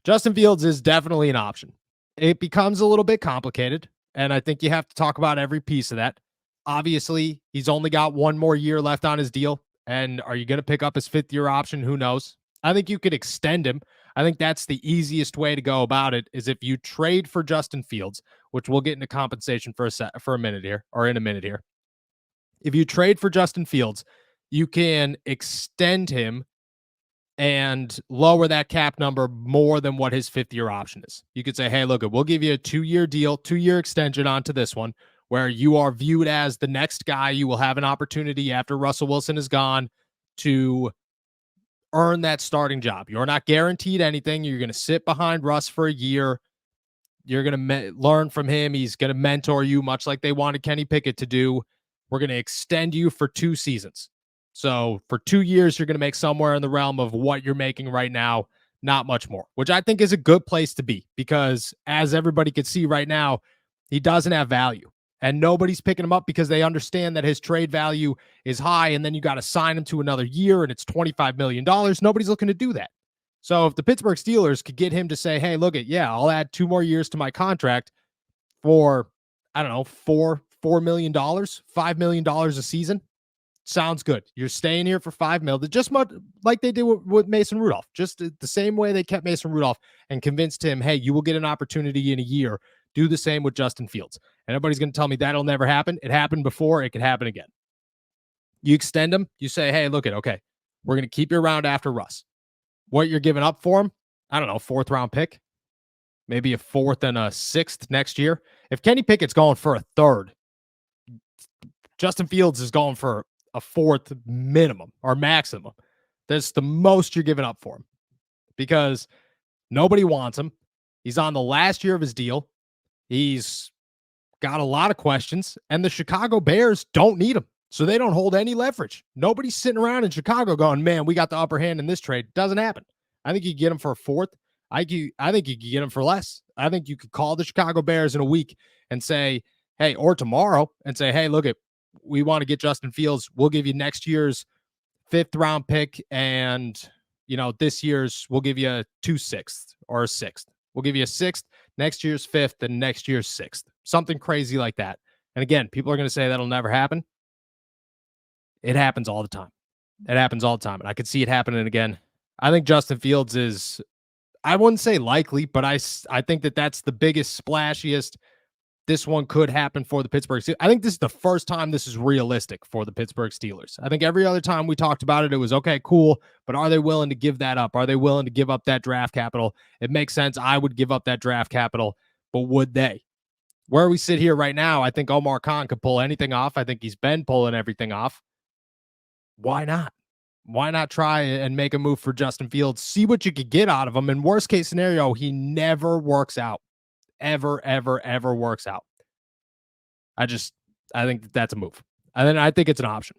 Justin Fields is definitely an option. It becomes a little bit complicated, and I think you have to talk about every piece of that. Obviously, he's only got one more year left on his deal. And are you going to pick up his fifth year option? Who knows? I think you could extend him. I think that's the easiest way to go about it is if you trade for Justin Fields, which we'll get into compensation for a minute here, or in a minute here. If you trade for Justin Fields, you can extend him and lower that cap number more than what his fifth year option is. You could say, hey, look, we'll give you a 2-year deal, 2-year extension onto this one, where you are viewed as the next guy. You will have an opportunity after Russell Wilson is gone to earn that starting job. You're not guaranteed anything. You're going to sit behind Russ for a year. You're going to learn from him. He's going to mentor you, much like they wanted Kenny Pickett to do. We're going to extend you for 2 seasons. So for 2 years, you're going to make somewhere in the realm of what you're making right now, not much more, which I think is a good place to be because as everybody could see right now, he doesn't have value and nobody's picking him up because they understand that his trade value is high. And then you got to sign him to another year and it's $25 million. Nobody's looking to do that. So if the Pittsburgh Steelers could get him to say, hey, look I'll add 2 more years to my contract for, I don't know, $4 million, $5 million a season. Sounds good. You're staying here for $5 million, just much like they did with Mason Rudolph, just the same way they kept Mason Rudolph and convinced him, hey, you will get an opportunity in a year. Do the same with Justin Fields. And everybody's going to tell me that'll never happen. It happened before. It could happen again. You extend him. You say, hey, look okay, we're going to keep you around after Russ. What you're giving up for him, I don't know, 4th round pick, maybe a 4th and a 6th next year. If Kenny Pickett's going for a 3rd, Justin Fields is going for a 4th minimum or maximum. That's the most you're giving up for him because nobody wants him. He's on the last year of his deal. He's got a lot of questions, and the Chicago Bears don't need him, so they don't hold any leverage. Nobody's sitting around in Chicago going, man, we got the upper hand in this trade. Doesn't happen. I think you get him for a 4th. I think you could get him for less. I think you could call the Chicago Bears in a week and say, hey, or tomorrow and say, hey, look we want to get Justin Fields. We'll give you next year's 5th round pick. And, this year's, we'll give you a 2/6 or a 6th. We'll give you a 6th, next year's 5th, and next year's 6th. Something crazy like that. And again, people are going to say that'll never happen. It happens all the time. It happens all the time. And I could see it happening again. I think Justin Fields is, I wouldn't say likely, but I think that's the biggest, splashiest. This one could happen for the Pittsburgh Steelers. I think this is the first time this is realistic for the Pittsburgh Steelers. I think every other time we talked about it, it was okay, cool, but are they willing to give that up? Are they willing to give up that draft capital? It makes sense. I would give up that draft capital, but would they? Where we sit here right now, I think Omar Khan could pull anything off. I think he's been pulling everything off. Why not? Why not try and make a move for Justin Fields? See what you could get out of him. In worst case scenario, he never works out. Ever works out. I think that's a move. And then I think it's an option.